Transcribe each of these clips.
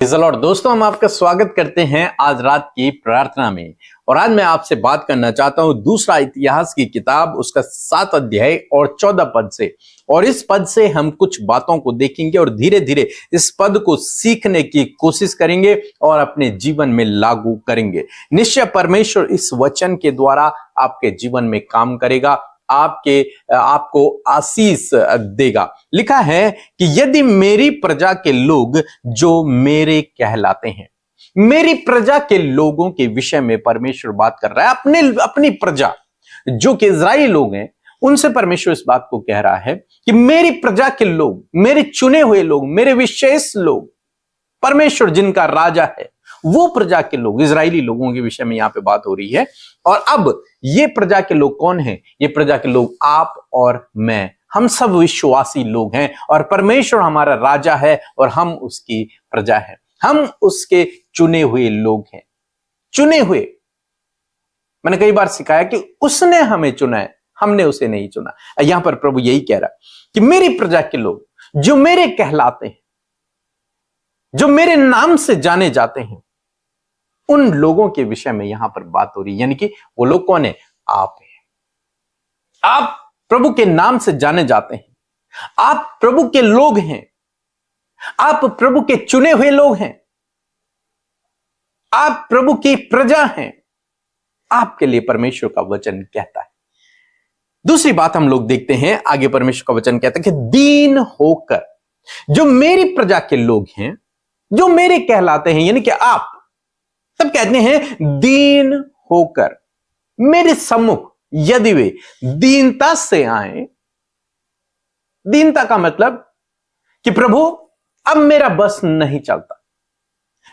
Praise the Lord. दोस्तों, हम आपका स्वागत करते हैं आज रात की प्रार्थना में। और आज मैं आपसे बात करना चाहता हूं दूसरा इतिहास की किताब, उसका 7 अध्याय और 14 पद से। और इस पद से हम कुछ बातों को देखेंगे और धीरे धीरे इस पद को सीखने की कोशिश करेंगे और अपने जीवन में लागू करेंगे। निश्चय परमेश्वर इस वचन के द्वारा आपके जीवन में काम करेगा, आपको आशीष देगा। लिखा है कि यदि मेरी प्रजा के लोग जो मेरे कहलाते हैं, मेरी प्रजा के लोगों के विषय में परमेश्वर बात कर रहा है। अपनी प्रजा जो कि इजराइली लोग हैं, उनसे परमेश्वर इस बात को कह रहा है कि मेरी प्रजा के लोग, मेरे चुने हुए लोग, मेरे विशेष लोग, परमेश्वर जिनका राजा है, वो प्रजा के लोग, इजरायली लोगों के विषय में यहां पे बात हो रही है। और अब ये प्रजा के लोग कौन हैं? ये प्रजा के लोग आप और मैं, हम सब विश्वासी लोग हैं और परमेश्वर हमारा राजा है और हम उसकी प्रजा है। हम उसके चुने हुए लोग हैं। चुने हुए, मैंने कई बार सिखाया कि उसने हमें चुना है, हमने उसे नहीं चुना। यहां पर प्रभु यही कह रहा कि मेरी प्रजा के लोग जो मेरे कहलाते हैं, जो मेरे नाम से जाने जाते हैं, उन लोगों के विषय में यहां पर बात हो रही है। यानी कि वो लोग कौन है? आप हैं। आप प्रभु के नाम से जाने जाते हैं, आप प्रभु के लोग हैं, आप प्रभु के चुने हुए लोग हैं, आप प्रभु की प्रजा हैं। आपके लिए परमेश्वर का वचन कहता है। दूसरी बात हम लोग देखते हैं, आगे परमेश्वर का वचन कहता है कि दीन होकर, जो मेरी प्रजा के लोग हैं, जो मेरे कहलाते हैं, यानी कि आप, तब कहते हैं दीन होकर मेरे सम्मुख यदि वे दीनता से आए। दीनता का मतलब कि प्रभु अब मेरा बस नहीं चलता,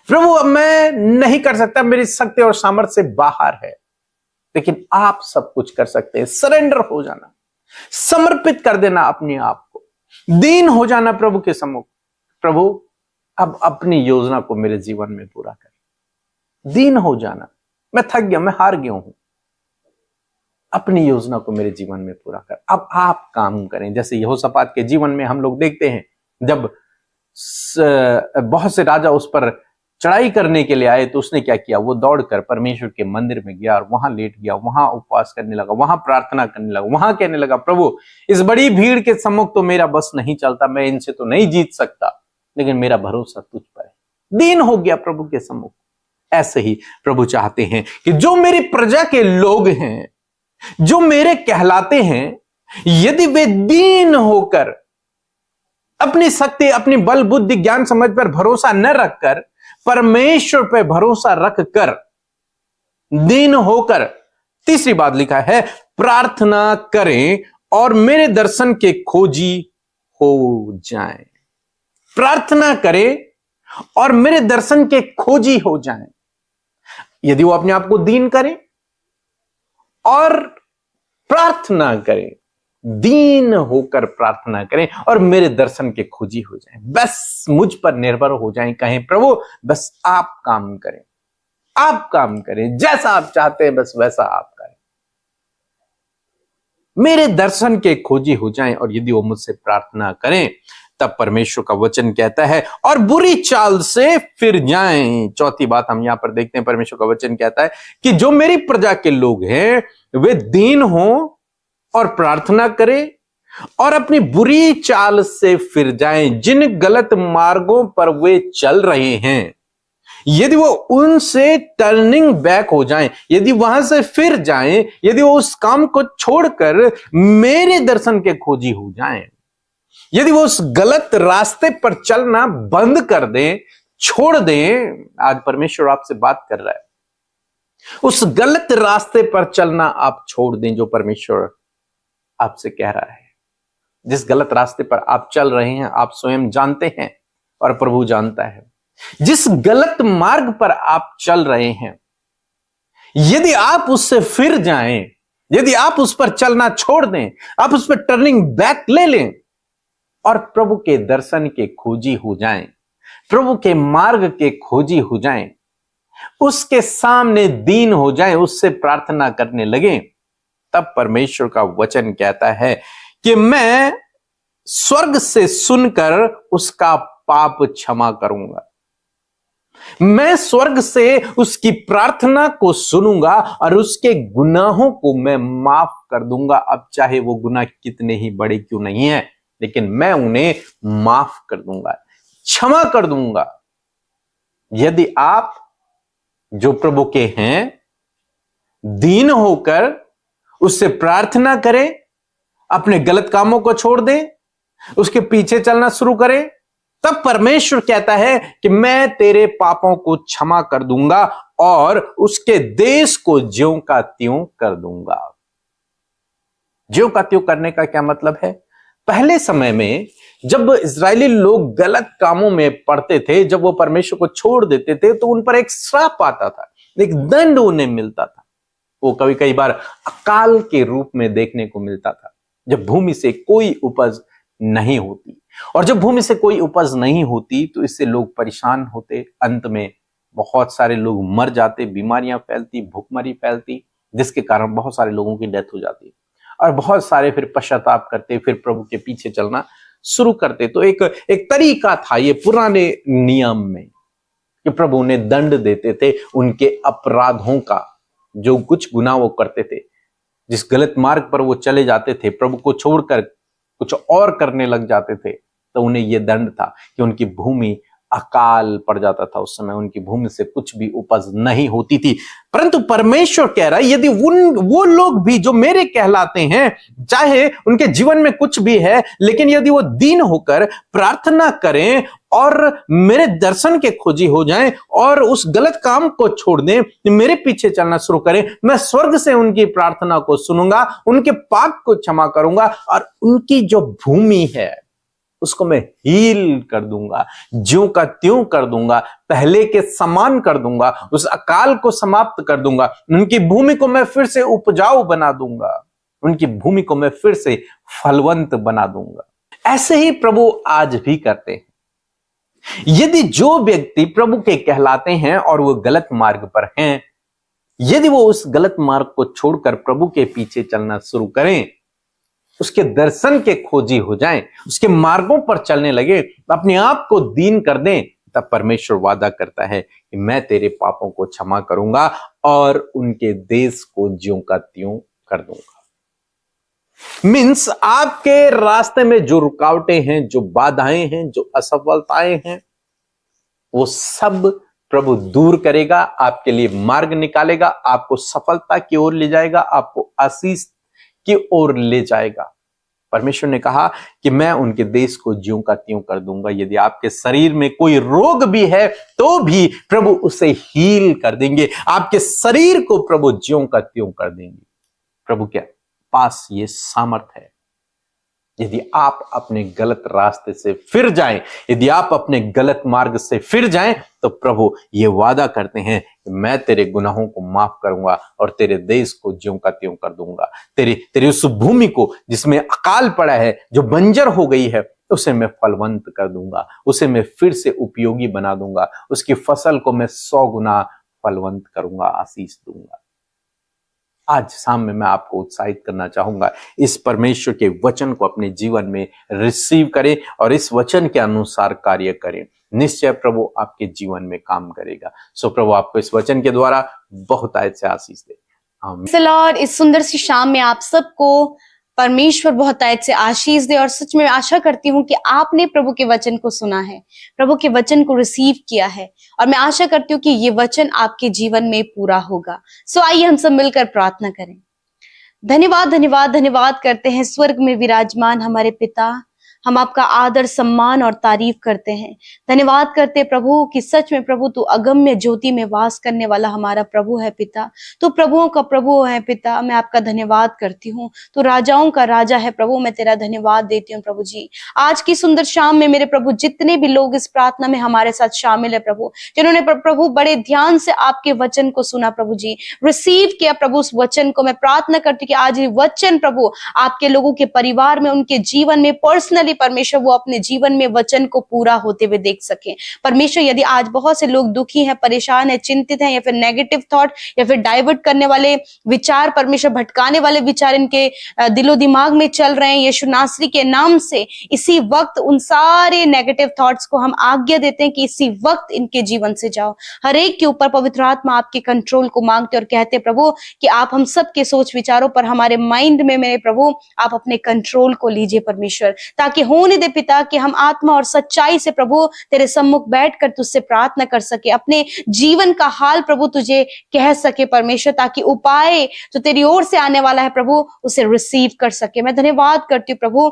प्रभु अब मैं नहीं कर सकता, मेरी शक्ति और सामर्थ्य से बाहर है, लेकिन आप सब कुछ कर सकते हैं। सरेंडर हो जाना, समर्पित कर देना अपने आप को, दीन हो जाना प्रभु के सम्मुख। प्रभु अब अपनी योजना को मेरे जीवन में पूरा कर। दीन हो जाना, मैं थक गया, मैं हार गया हूं, अपनी योजना को मेरे जीवन में पूरा कर। अब आप काम करें। जैसे यहोशापात के जीवन में हम लोग देखते हैं, जब बहुत से राजा उस पर चढ़ाई करने के लिए आए तो उसने क्या किया? वो दौड़कर परमेश्वर के मंदिर में गया और वहां लेट गया, वहां उपवास करने लगा, वहां प्रार्थना करने लगा, वहां कहने लगा प्रभु इस बड़ी भीड़ के सम्मुख तो मेरा बस नहीं चलता, मैं इनसे तो नहीं जीत सकता, लेकिन मेरा भरोसा तुझ पर है। दीन हो गया प्रभु के सम्मुख। ऐसे ही प्रभु चाहते हैं कि जो मेरी प्रजा के लोग हैं, जो मेरे कहलाते हैं, यदि वे दीन होकर, अपनी शक्ति, अपनी बल बुद्धि ज्ञान समझ पर भरोसा न रखकर, परमेश्वर पर भरोसा रखकर, दीन होकर, तीसरी बात लिखा है प्रार्थना करें और मेरे दर्शन के खोजी हो जाएं। प्रार्थना करें और मेरे दर्शन के खोजी हो जाएं। यदि वो अपने आप को दीन करें और प्रार्थना करें, दीन होकर प्रार्थना करें और मेरे दर्शन के खोजी हो जाएं, बस मुझ पर निर्भर हो जाएं, कहें प्रभु बस आप काम करें, आप काम करें, जैसा आप चाहते हैं बस वैसा आप करें, मेरे दर्शन के खोजी हो जाएं। और यदि वो मुझसे प्रार्थना करें, तब परमेश्वर का वचन कहता है और बुरी चाल से फिर जाएं। चौथी बात हम यहां पर देखते हैं, परमेश्वर का वचन कहता है कि जो मेरी प्रजा के लोग हैं वे दीन हों और प्रार्थना करें और अपनी बुरी चाल से फिर जाएं। जिन गलत मार्गों पर वे चल रहे हैं, यदि वो उनसे टर्निंग बैक हो जाएं, यदि वहां से फिर जाएं, यदि वो उस काम को छोड़कर मेरे दर्शन के खोजी हो जाएं, यदि वो उस गलत रास्ते पर चलना बंद कर दें, छोड़ दें, आज परमेश्वर आपसे बात कर रहा है, उस गलत रास्ते पर चलना आप छोड़ दें जो परमेश्वर आपसे कह रहा है। जिस गलत रास्ते पर आप चल रहे हैं आप स्वयं जानते हैं और प्रभु जानता है। जिस गलत मार्ग पर आप चल रहे हैं, यदि आप उससे फिर जाएं, यदि आप उस पर चलना छोड़ दें, आप उस पर टर्निंग बैक ले लें और प्रभु के दर्शन के खोजी हो जाएं, प्रभु के मार्ग के खोजी हो जाएं, उसके सामने दीन हो जाएं, उससे प्रार्थना करने लगें, तब परमेश्वर का वचन कहता है कि मैं स्वर्ग से सुनकर उसका पाप क्षमा करूंगा। मैं स्वर्ग से उसकी प्रार्थना को सुनूंगा और उसके गुनाहों को मैं माफ कर दूंगा। अब चाहे वो गुनाह कितने ही बड़े क्यों नहीं है, लेकिन मैं उन्हें माफ कर दूंगा, क्षमा कर दूंगा। यदि आप जो प्रभु के हैं दीन होकर उससे प्रार्थना करें, अपने गलत कामों को छोड़ दें, उसके पीछे चलना शुरू करें, तब परमेश्वर कहता है कि मैं तेरे पापों को क्षमा कर दूंगा और उसके देश को ज्यों का त्यों कर दूंगा। ज्यों का त्यों करने का क्या मतलब है? पहले समय में जब इजरायली लोग गलत कामों में पड़ते थे, जब वो परमेश्वर को छोड़ देते थे, तो उन पर एक श्राप आता था, एक दंड उन्हें मिलता था। वो कभी कई बार अकाल के रूप में देखने को मिलता था, जब भूमि से कोई उपज नहीं होती। और जब भूमि से कोई उपज नहीं होती तो इससे लोग परेशान होते, अंत में बहुत सारे लोग मर जाते, बीमारियां फैलती, भूखमरी फैलती, जिसके कारण बहुत सारे लोगों की डेथ हो जाती और बहुत सारे फिर पश्चाताप करते, फिर प्रभु के पीछे चलना शुरू करते। तो एक तरीका था ये पुराने नियम में कि प्रभु उन्हें दंड देते थे उनके अपराधों का, जो कुछ गुनाह वो करते थे, जिस गलत मार्ग पर वो चले जाते थे, प्रभु को छोड़कर कुछ और करने लग जाते थे, तो उन्हें यह दंड था कि उनकी भूमि अकाल पड़ जाता था। उस समय उनकी भूमि से कुछ भी उपज नहीं होती थी। परंतु परमेश्वर कह रहा है, यदि वो लोग भी जो मेरे कहलाते हैं, चाहे उनके जीवन में कुछ भी है, लेकिन यदि वो दीन होकर प्रार्थना करें और मेरे दर्शन के खोजी हो जाएं और उस गलत काम को छोड़ दें, मेरे पीछे चलना शुरू करें, मैं स्वर्ग से उनकी प्रार्थना को सुनूंगा, उनके पाप को क्षमा करूंगा और उनकी जो भूमि है उसको मैं हील कर दूंगा, ज्यों का त्यों कर दूंगा, पहले के समान कर दूंगा, उस अकाल को समाप्त कर दूंगा, उनकी भूमि को मैं फिर से उपजाऊ बना दूंगा, उनकी भूमि को मैं फिर से फलवंत बना दूंगा। ऐसे ही प्रभु आज भी करते हैं। यदि जो व्यक्ति प्रभु के कहलाते हैं और वो गलत मार्ग पर हैं, यदि वो उस गलत मार्ग को छोड़कर प्रभु के पीछे चलना शुरू करें, उसके दर्शन के खोजी हो जाएं, उसके मार्गों पर चलने लगे, अपने आप को दीन कर दें, तब परमेश्वर वादा करता है कि मैं तेरे पापों को क्षमा करूंगा और उनके देश को ज्यों का त्यों कर दूंगा। मीन्स आपके रास्ते में जो रुकावटें हैं, जो बाधाएं हैं, जो असफलताएं हैं, वो सब प्रभु दूर करेगा, आपके लिए मार्ग निकालेगा, आपको सफलता की ओर ले जाएगा, आपको आशीष की ओर ले जाएगा। परमेश्वर ने कहा कि मैं उनके देश को ज्यों का त्यों कर दूंगा। यदि आपके शरीर में कोई रोग भी है तो भी प्रभु उसे हील कर देंगे, आपके शरीर को प्रभु ज्यों का त्यों कर देंगे। प्रभु के पास ये सामर्थ है। यदि आप अपने गलत रास्ते से फिर जाएं, यदि आप अपने गलत मार्ग से फिर जाएं, तो प्रभु ये वादा करते हैं कि मैं तेरे गुनाहों को माफ करूंगा और तेरे देश को ज्यों का त्यों कर दूंगा। तेरी उस भूमि को जिसमें अकाल पड़ा है, जो बंजर हो गई है, उसे मैं फलवंत कर दूंगा, उसे मैं फिर से उपयोगी बना दूंगा, उसकी फसल को मैं 100 गुना फलवंत करूंगा, आशीष दूंगा। आज शाम में मैं आपको उत्साहित करना चाहूंगा, इस परमेश्वर के वचन को अपने जीवन में रिसीव करें और इस वचन के अनुसार कार्य करें। निश्चय प्रभु आपके जीवन में काम करेगा। सो प्रभु आपको इस वचन के द्वारा बहुत ऐसे आशीष दे। आमीन। इस सुंदर सी शाम में आप सबको परमेश्वर बहुत आयत से आशीष दे और सच में आशा करती हूँ कि आपने प्रभु के वचन को सुना है, प्रभु के वचन को रिसीव किया है और मैं आशा करती हूँ कि ये वचन आपके जीवन में पूरा होगा। सो आइए हम सब मिलकर प्रार्थना करें। धन्यवाद धन्यवाद धन्यवाद करते हैं स्वर्ग में विराजमान हमारे पिता, हम आपका आदर सम्मान और तारीफ करते हैं। धन्यवाद करते प्रभु कि सच में प्रभु तू अगम्य ज्योति में वास करने वाला हमारा प्रभु है पिता, तू प्रभुओं का प्रभु है पिता। मैं आपका धन्यवाद करती हूँ, तू राजाओं का राजा है प्रभु, मैं तेरा धन्यवाद देती हूँ प्रभु जी। आज की सुंदर शाम में मेरे प्रभु जितने भी लोग इस प्रार्थना में हमारे साथ शामिल है प्रभु, जिन्होंने प्रभु बड़े ध्यान से आपके वचन को सुना प्रभु जी, रिसीव किया प्रभु उस वचन को, मैं प्रार्थना करती हूँ कि आज ये वचन प्रभु आपके लोगों के परिवार में, उनके जीवन में पर्सनली प्रैक्टिकली परमेश्वर वो अपने जीवन में वचन को पूरा होते हुए देख सके। परमेश्वर यदि आज बहुत से लोग दुखी हैं, परेशान हैं, चिंतित हैं, या फिर नेगेटिव थॉट या फिर डाइवर्ट करने वाले विचार, परमेश्वर भटकाने वाले विचार इनके दिलो दिमाग में चल रहे हैं, यीशु नासरी के नाम से इसी वक्त उन सारे नेगेटिव थॉट्स को हम आज्ञा देते हैं कि इसी वक्त इनके जीवन से जाओ। हर एक के ऊपर पवित्र आत्मा आपके कंट्रोल को मांगते और कहते प्रभु कि आप हम सब के सोच विचारों पर, हमारे माइंड में मेरे प्रभु आप अपने कंट्रोल को लीजिए परमेश्वर, ताकि होने दे पिता कि हम आत्मा और सच्चाई से प्रभु तेरे सम्मुख बैठकर तुझसे प्रार्थना कर सके, अपने जीवन का हाल प्रभु तुझे कह सके परमेश्वर, ताकि उपाय जो तेरी ओर से आने वाला है प्रभु उसे रिसीव कर सके। मैं धन्यवाद करती हूँ प्रभु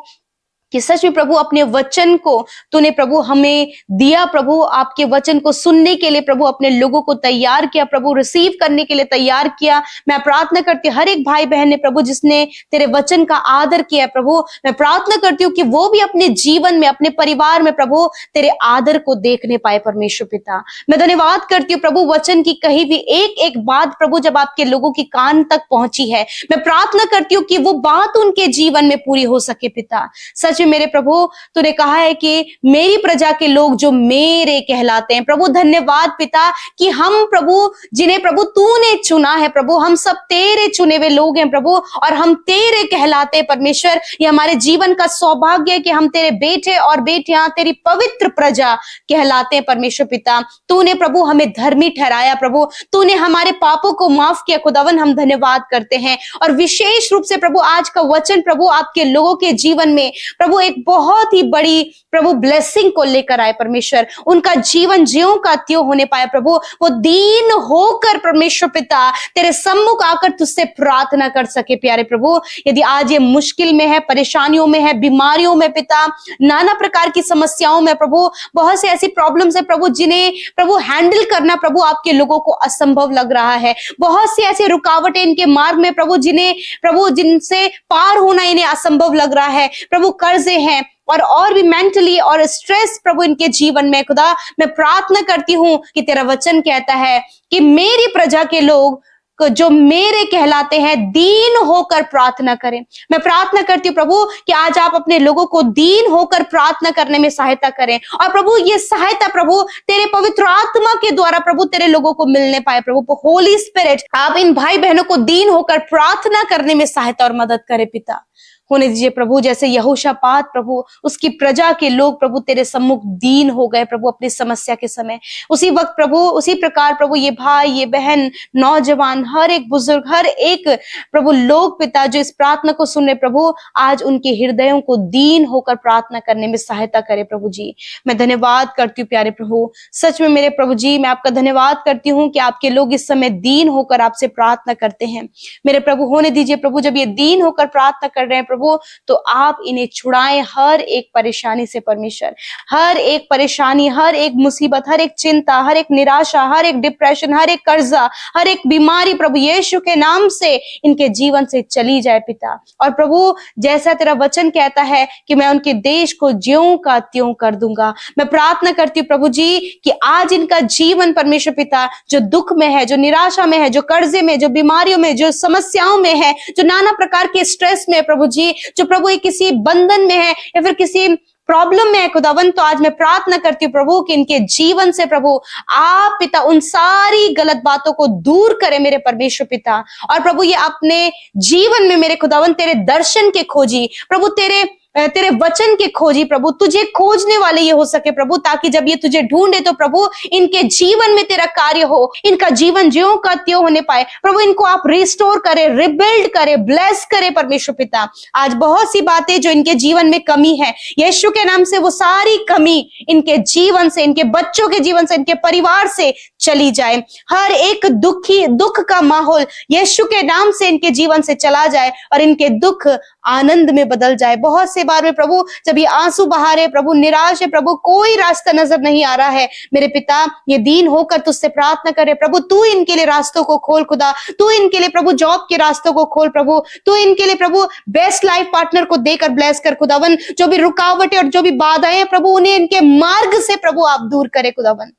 कि सच में प्रभु अपने वचन को तूने प्रभु हमें दिया, प्रभु आपके वचन को सुनने के लिए प्रभु अपने लोगों को तैयार किया, प्रभु रिसीव करने के लिए तैयार किया। मैं प्रार्थना करती हूँ हर एक भाई बहन ने प्रभु जिसने तेरे वचन का आदर किया प्रभु, मैं प्रार्थना करती हूँ कि वो भी अपने जीवन में, अपने परिवार में प्रभु तेरे आदर को देखने पाए परमेश्वर पिता। मैं धन्यवाद करती हूँ प्रभु वचन की कही भी एक एक बात प्रभु जब आपके लोगों की कान तक पहुंची है, मैं प्रार्थना करती हूँ कि वो बात उनके जीवन में पूरी हो सके पिता। सच में मेरे प्रभु तूने कहा है कि मेरी प्रजा के लोग जो मेरे कहलाते हैं प्रभु, धन्यवाद पिता कि हम प्रभु जिन्हें प्रभु तूने चुना है प्रभु, हम सब तेरे चुने हुए लोग हैं प्रभु और हम तेरे कहलाते हैं परमेश्वर। ये हमारे जीवन का सौभाग्य है कि हम तेरे बेटे और बेटियां, तेरी पवित्र प्रजा कहलाते हैं परमेश्वर पिता। तूने प्रभु हमें धर्मी ठहराया प्रभु, तूने हमारे पापों को माफ किया खुदावन, हम धन्यवाद करते हैं। और विशेष रूप से प्रभु आज का वचन प्रभु आपके लोगों के जीवन में प्रभु एक बहुत ही बड़ी प्रभु ब्लेसिंग को लेकर आए परमेश्वर, उनका जीवन ज्यों का त्यों होने पाए प्रभु, वो दीन होकर परमेश्वर पिता तेरे सम्मुख आकर तुझसे प्रार्थना कर सके प्यारे प्रभु। यदि आज ये मुश्किल में है, परेशानियों में है, बीमारियों में पिता, नाना प्रकार की समस्याओं में प्रभु, बहुत से ऐसी प्रॉब्लम्स है प्रभु जिन्हें प्रभु हैंडल करना प्रभु आपके लोगों को असंभव लग रहा है, बहुत सी ऐसी रुकावटें इनके मार्ग में प्रभु जिन्हें प्रभु जिनसे पार होना इन्हें असंभव लग रहा है प्रभु, कर्जे हैं और भी मेंटली और स्ट्रेस प्रभु इनके जीवन में खुदा, मैं प्रार्थना करती हूं कि तेरा वचन कहता है कि मेरी प्रजा के लोग जो मेरे कहलाते हैं दीन होकर प्रार्थना करें। मैं प्रार्थना करती हूँ प्रभु कि आज आप अपने लोगों को दीन होकर प्रार्थना करने में सहायता करें और प्रभु ये सहायता प्रभु तेरे पवित्र आत्मा के द्वारा प्रभु तेरे लोगों को मिलने पाए प्रभु। होली स्पिरिट आप इन भाई बहनों को दीन होकर प्रार्थना करने में सहायता और मदद करे पिता। होने दीजिए प्रभु जैसे यहोशापात प्रभु, उसकी प्रजा के लोग प्रभु तेरे सम्मुख दीन हो गए प्रभु अपनी समस्या के समय, उसी वक्त प्रभु उसी प्रकार प्रभु ये भाई, ये बहन, नौजवान, हर एक बुजुर्ग, हर एक प्रभु लोग पिता जो इस प्रार्थना को सुन रहे प्रभु, आज उनके हृदयों को दीन होकर प्रार्थना करने में सहायता करे प्रभु जी। मैं धन्यवाद करती हूँ प्यारे प्रभु, सच में मेरे प्रभु जी मैं आपका धन्यवाद करती हूँ कि आपके लोग इस समय दीन होकर आपसे प्रार्थना करते हैं मेरे प्रभु। होने दीजिए प्रभु जब ये दीन होकर प्रार्थना कर रहे हैं प्रभु, तो आप इन्हें छुड़ाएं हर एक परेशानी से परमेश्वर, हर एक परेशानी, हर एक मुसीबत, हर एक चिंता, हर एक निराशा, हर एक डिप्रेशन, हर एक कर्जा, हर एक बीमारी प्रभु यीशु के नाम से इनके जीवन से चली जाए पिता। और प्रभु जैसा तेरा वचन कहता है कि मैं उनके देश को ज्यों का त्यों कर दूंगा, मैं प्रार्थना करती हूँ प्रभु जी कि आज इनका जीवन परमेश्वर पिता जो दुख में है, जो निराशा में है, जो कर्जे में, जो बीमारियों में, जो समस्याओं में है, जो नाना प्रकार के स्ट्रेस में प्रभु जी, जो प्रभु ये किसी बंधन में है या फिर किसी प्रॉब्लम में है खुदावन, तो आज मैं प्रार्थना करती हूँ प्रभु कि इनके जीवन से प्रभु आप पिता उन सारी गलत बातों को दूर करें मेरे परमेश्वर पिता। और प्रभु ये अपने जीवन में मेरे खुदावन तेरे दर्शन के खोजी प्रभु, तेरे वचन के खोजी प्रभु, तुझे खोजने वाले ये हो सके प्रभु, ताकि जब ये तुझे ढूंढे तो प्रभु इनके जीवन में तेरा कार्य हो, इनका जीवन ज्यों का त्यों होने पाए प्रभु, इनको आप रिस्टोर करे, रिबिल्ड करे, ब्लेस करे परमेश्वर पिता। आज बहुत सी बातें जो इनके जीवन में कमी है, यीशु के नाम से वो सारी कमी इनके जीवन से, इनके बच्चों के जीवन से, इनके परिवार से चली जाए। हर एक दुख का माहौल यीशु के नाम से इनके जीवन से चला जाए और इनके दुख आनंद में बदल जाए। बहुत से बार में प्रभु जब ये आंसू बहा रहे प्रभु, निराश है प्रभु, कोई रास्ता नजर नहीं आ रहा है मेरे पिता, ये दीन होकर तुझसे प्रार्थना करे प्रभु, तू इनके लिए रास्तों को खोल खुदा, तू इनके लिए प्रभु जॉब के रास्तों को खोल प्रभु, तू इनके लिए प्रभु बेस्ट लाइफ पार्टनर को देकर ब्लेस कर खुदावन। जो भी रुकावटें और जो भी बाधाएं प्रभु उन्हें इनके मार्ग से प्रभु आप दूर करे खुदावन।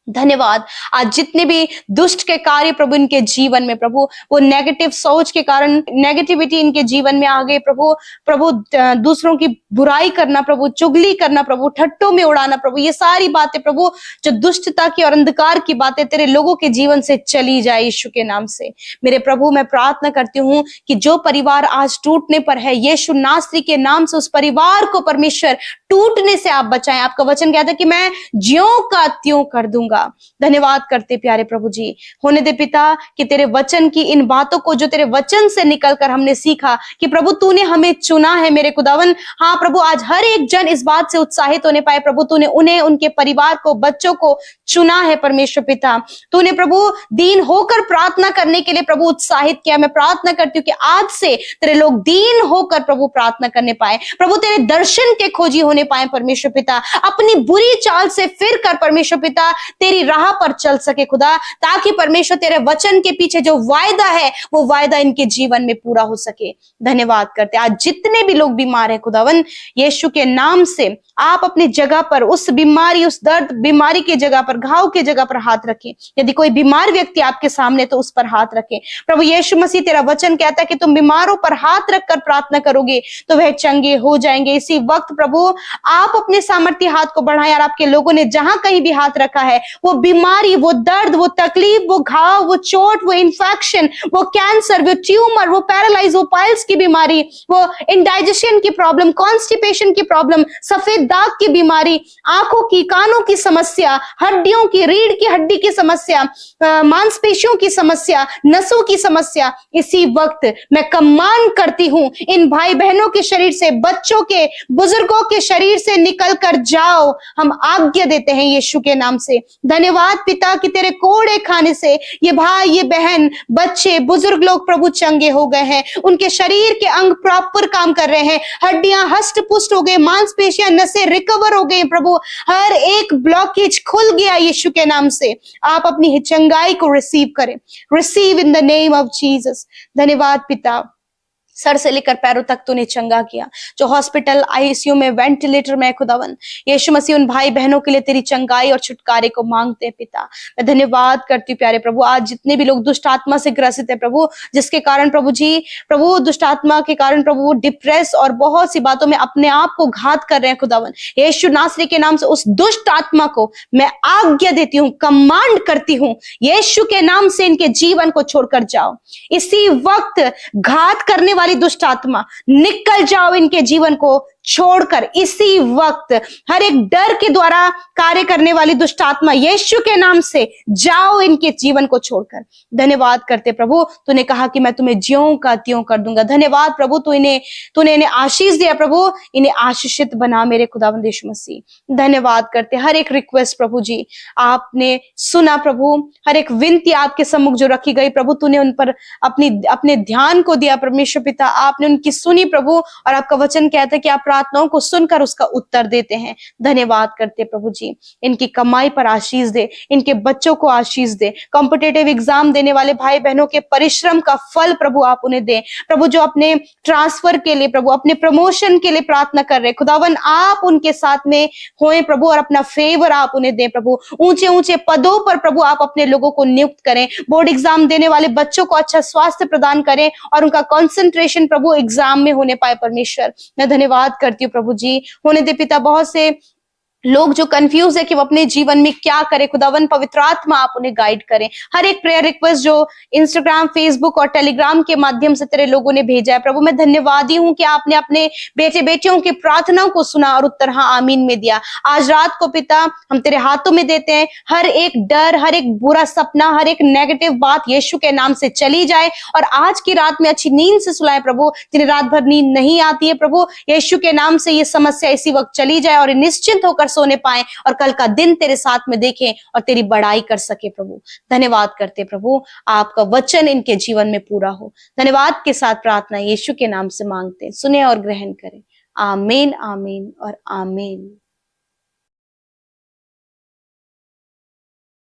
धन्यवाद। आज जितने भी दुष्ट के कार्य प्रभु इनके जीवन में प्रभु, वो नेगेटिव सोच के कारण नेगेटिविटी इनके जीवन में आ गई प्रभु। प्रभु दूसरों की बुराई करना प्रभु, चुगली करना प्रभु, ठट्टों में उड़ाना प्रभु, ये सारी बातें प्रभु जो दुष्टता की और अंधकार की बातें तेरे लोगों के जीवन से चली जाए यीशु के नाम से। मेरे प्रभु मैं प्रार्थना करती हूँ कि जो परिवार आज टूटने पर है, यीशु नासरी के नाम से उस परिवार को परमेश्वर टूटने से आप बचाएं। आपका वचन कहता है कि मैं ज्यों का त्यों कर दूंगा। धन्यवाद करते प्यारे प्रभु जी। होने दे पिता कि तेरे वचन की इन बातों को जो तेरे वचन से निकलकर हमने सीखा कि प्रभु तूने हमें चुना है मेरे खुदावन। हाँ प्रभु, आज हर एक जन इस बात से उत्साहित होने पाए प्रभु, तूने उन्हें, उनके परिवार को, बच्चों को चुना है परमेश्वर पिता। तूने प्रभु दीन होकर प्रार्थना करने के लिए प्रभु उत्साहित किया। मैं प्रार्थना करती हूँ कि आज से तेरे लोग दीन होकर प्रभु प्रार्थना करने पाए प्रभु, तेरे दर्शन के खोजी होने पाए परमेश्वर पिता, अपनी बुरी चाल से फिर कर परमेश्वर पिता तेरी राह पर चल सके खुदा, ताकि परमेश्वर तेरे वचन के पीछे जो वायदा है वो वायदा इनके जीवन में पूरा हो सके। धन्यवाद करते। आज जितने भी लोग बीमार है खुदावन, यीशु के नाम से आप अपनी जगह पर उस बीमारी, उस दर्द, बीमारी की जगह पर, घाव की जगह पर हाथ रखें। यदि कोई बीमार व्यक्ति आपके सामने तो उस पर हाथ रखें प्रभु। यीशु मसीह तेरा वचन कहता है कि तुम बीमारों पर हाथ रखकर प्रार्थना करोगे तो वह चंगे हो जाएंगे। इसी वक्त प्रभु आप अपने सामर्थ्य हाथ को बढ़ाएं और आपके लोगों ने जहां कहीं भी हाथ रखा है, वो बीमारी, वो दर्द, वो तकलीफ, वो घाव, वो चोट, वो इन्फेक्शन, वो कैंसर, वो ट्यूमर, वो पैरालाइज, वो पाइल्स की बीमारी, वो इंडाइजेशन की प्रॉब्लम, कॉन्स्टिपेशन की प्रॉब्लम, सफेद दाग की बीमारी, आंखों की, कानों की समस्या, हड्डियों की, रीढ़ की हड्डी की समस्या, मांसपेशियों की समस्या, नसों की समस्या, इसी वक्त मैं कमांड करती हूं इन भाई बहनों के शरीर से, बच्चों के, बुजुर्गों के शरीर से निकल कर जाओ। हम आज्ञा देते हैं यीशु के नाम से। धन्यवाद पिता कि तेरे कोड़े खाने से ये भाई, ये बहन, बच्चे, बुजुर्ग लोग प्रभु चंगे हो गए हैं। उनके शरीर के अंग प्रॉपर काम कर रहे हैं, हड्डियां हष्ट पुष्ट हो गए, मांसपेशियां, नसें रिकवर हो गई प्रभु, हर एक ब्लॉकेज खुल गया यीशु के नाम से। आप अपनी चंगाई को रिसीव करें, receive in the name of Jesus. धन्यवाद पिता, सर से लेकर पैरों तक तूने चंगा किया। जो हॉस्पिटल, आईसीयू में, वेंटिलेटर में खुदावन, यीशु मसीह उन भाई बहनों के लिए तेरी चंगाई और छुटकारे को मांगते हैं पिता। मैं धन्यवाद करती हूँ प्यारे प्रभु। आज जितने भी लोग दुष्ट आत्मा से ग्रसित है प्रभु, जिसके कारण प्रभु जी, प्रभु दुष्ट आत्मा के कारण प्रभु वो डिप्रेस और बहुत सी बातों में अपने आप को घात कर रहे हैं खुदावन, यीशु नासरी के नाम से उस दुष्ट आत्मा को मैं आज्ञा देती हूँ, कमांड करती हूँ, यीशु के नाम से इनके जीवन को छोड़कर जाओ। इसी वक्त घात करने वाली दुष्ट आत्मा निकल जाओ इनके जीवन को छोड़कर। इसी वक्त हर एक डर के द्वारा कार्य करने वाली दुष्ट आत्मा यीशु के नाम से जाओ इनके जीवन को छोड़कर। धन्यवाद करते प्रभु, तूने कहा कि मैं तुम्हें ज्यों का त्यों कर दूंगा। धन्यवाद प्रभु, तूने इन्हें आशीष दिया प्रभु, इन्हें आशीषित बना मेरे खुदावंद यीशु मसीह। धन्यवाद करते। हर एक रिक्वेस्ट प्रभु जी आपने सुना प्रभु, हर एक विनती आपके सम्मुख जो रखी गई प्रभु, तूने उन पर अपने ध्यान को दिया परमेश्वर पिता, आपने उनकी सुनी प्रभु, और आपका वचन कहता है कि आप प्रार्थनाओं को सुनकर उसका उत्तर देते हैं। धन्यवाद करते प्रभु जी, इनकी कमाई पर आशीष दे, इनके बच्चों को आशीष दे, कॉम्पिटिटिव एग्जाम देने वाले भाई बहनों के परिश्रम का फल प्रभु आप उन्हें दे प्रभु। जो अपने ट्रांसफर के लिए प्रभु, अपने प्रमोशन के लिए प्रार्थना कर रहे खुदावन, आप उनके साथ में होए प्रभु और अपना फेवर आप उन्हें दे प्रभु। ऊंचे ऊंचे पदों पर प्रभु आप अपने लोगों को नियुक्त करें। बोर्ड एग्जाम देने वाले बच्चों को अच्छा स्वास्थ्य प्रदान करें और उनका कंसंट्रेशन प्रभु एग्जाम में होने पाए परमेश्वर। मैं धन्यवाद करती हूँ प्रभु जी। होने दे पिता, बहुत से लोग जो कंफ्यूज है कि वो अपने जीवन में क्या करें खुदावन, पवित्र आत्मा आप उन्हें गाइड करें। हर एक प्रेयर रिक्वेस्ट जो इंस्टाग्राम, फेसबुक और टेलीग्राम के माध्यम से तेरे लोगों ने भेजा है प्रभु, मैं धन्यवादी हूं कि आपने अपने बेटे बेटियों की प्रार्थनाओं को सुना और उत्तर हाँ आमीन में दिया। आज रात को पिता हम तेरे हाथों में देते हैं। हर एक डर, हर एक बुरा सपना, हर एक नेगेटिव बात यीशु के नाम से चली जाए और आज की रात में अच्छी नींद से सुलाए प्रभु। जिन्हें रात भर नींद नहीं आती है प्रभु, यीशु के नाम से ये समस्या इसी वक्त चली जाए और निश्चिंत होकर सोने पाए और कल का दिन तेरे साथ में देखें और तेरी बड़ाई कर सके प्रभु। धन्यवाद करते प्रभु, आपका वचन इनके जीवन में पूरा हो। धन्यवाद के साथ प्रार्थना यीशु के नाम से मांगते, सुने और ग्रहण करें। आमीन, आमीन और आमीन।